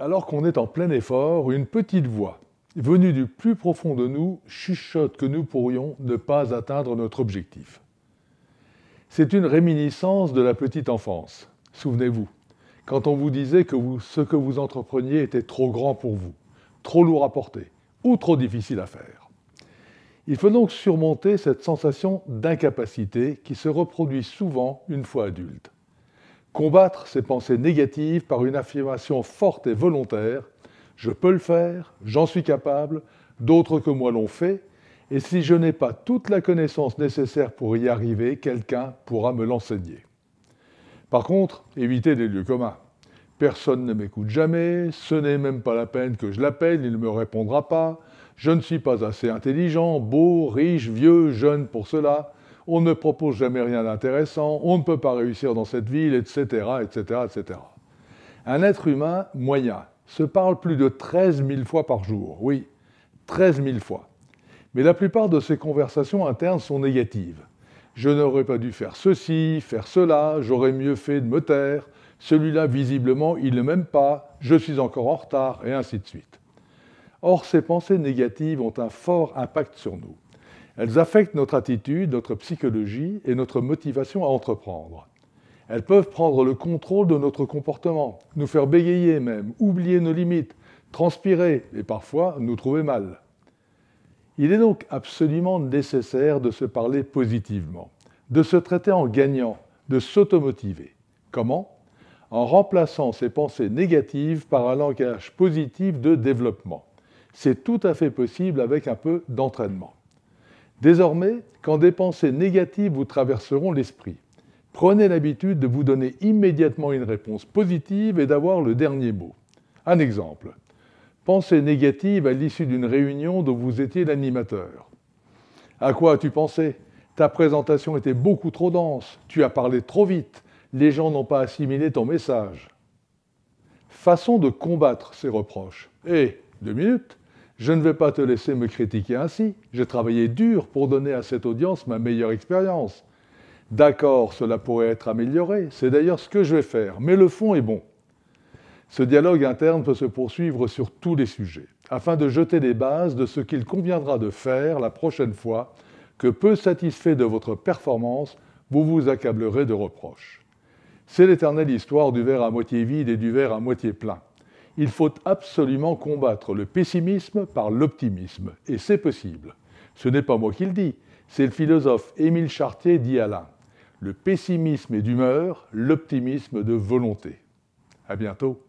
Alors qu'on est en plein effort, une petite voix, venue du plus profond de nous, chuchote que nous pourrions ne pas atteindre notre objectif. C'est une réminiscence de la petite enfance. Souvenez-vous, quand on vous disait que ce que vous entrepreniez était trop grand pour vous, trop lourd à porter ou trop difficile à faire. Il faut donc surmonter cette sensation d'incapacité qui se reproduit souvent une fois adulte. Combattre ces pensées négatives par une affirmation forte et volontaire « je peux le faire, j'en suis capable, d'autres que moi l'ont fait, et si je n'ai pas toute la connaissance nécessaire pour y arriver, quelqu'un pourra me l'enseigner ». Par contre, évitez les lieux communs. Personne ne m'écoute jamais, ce n'est même pas la peine que je l'appelle, il ne me répondra pas, je ne suis pas assez intelligent, beau, riche, vieux, jeune pour cela, on ne propose jamais rien d'intéressant, on ne peut pas réussir dans cette ville, etc., etc., etc. Un être humain moyen se parle plus de 13 000 fois par jour, oui, 13 000 fois. Mais la plupart de ces conversations internes sont négatives. Je n'aurais pas dû faire ceci, faire cela, j'aurais mieux fait de me taire, celui-là visiblement il ne m'aime pas, je suis encore en retard, et ainsi de suite. Or, ces pensées négatives ont un fort impact sur nous. Elles affectent notre attitude, notre psychologie et notre motivation à entreprendre. Elles peuvent prendre le contrôle de notre comportement, nous faire bégayer même, oublier nos limites, transpirer et parfois nous trouver mal. Il est donc absolument nécessaire de se parler positivement, de se traiter en gagnant, de s'automotiver. Comment ? En remplaçant ces pensées négatives par un langage positif de développement. C'est tout à fait possible avec un peu d'entraînement. Désormais, quand des pensées négatives vous traverseront l'esprit, prenez l'habitude de vous donner immédiatement une réponse positive et d'avoir le dernier mot. Un exemple. Pensée négative à l'issue d'une réunion dont vous étiez l'animateur. À quoi as-tu pensé ? Ta présentation était beaucoup trop dense, tu as parlé trop vite, les gens n'ont pas assimilé ton message. Façon de combattre ces reproches. 2 minutes, je ne vais pas te laisser me critiquer ainsi, j'ai travaillé dur pour donner à cette audience ma meilleure expérience. D'accord, cela pourrait être amélioré, c'est d'ailleurs ce que je vais faire, mais le fond est bon. Ce dialogue interne peut se poursuivre sur tous les sujets, afin de jeter les bases de ce qu'il conviendra de faire la prochaine fois que, peu satisfait de votre performance, vous vous accablerez de reproches. C'est l'éternelle histoire du verre à moitié vide et du verre à moitié plein. Il faut absolument combattre le pessimisme par l'optimisme, et c'est possible. Ce n'est pas moi qui le dis, c'est le philosophe Émile Chartier dit Alain. Le pessimisme est d'humeur, l'optimisme de volonté. À bientôt.